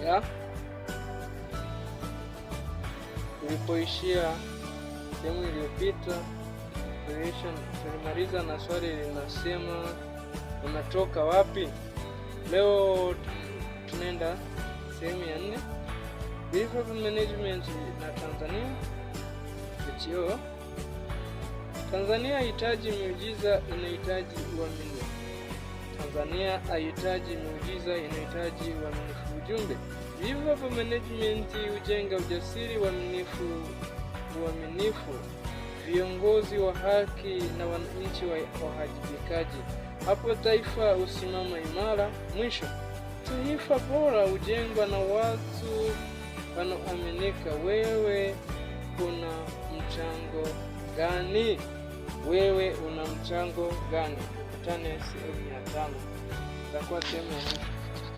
ya tulipoishia sehemu iliyopita. Tulimaliza na swali linasema unatoka wapi? Leo tunaenda sehemu ya 4, Belief Management na Tanzania. Hiyo Tanzania haihitaji miujiza, inahitaji uaminifu. Tanzania haihitaji miujiza, inahitaji uaminifu. Ujumbe: Belief Management hujenga ujasiri, uaminifu, viongozi wa haki na wananchi wajibikaji. Hapo taifa usimama imara. Mwisho, taifa bora hujengwa na watu wanaoaminika. Wewe una mchango gani? Wewe una mchango gani? Tukutane sehemu ya 5. Itakuwa sehemu ya mwisho.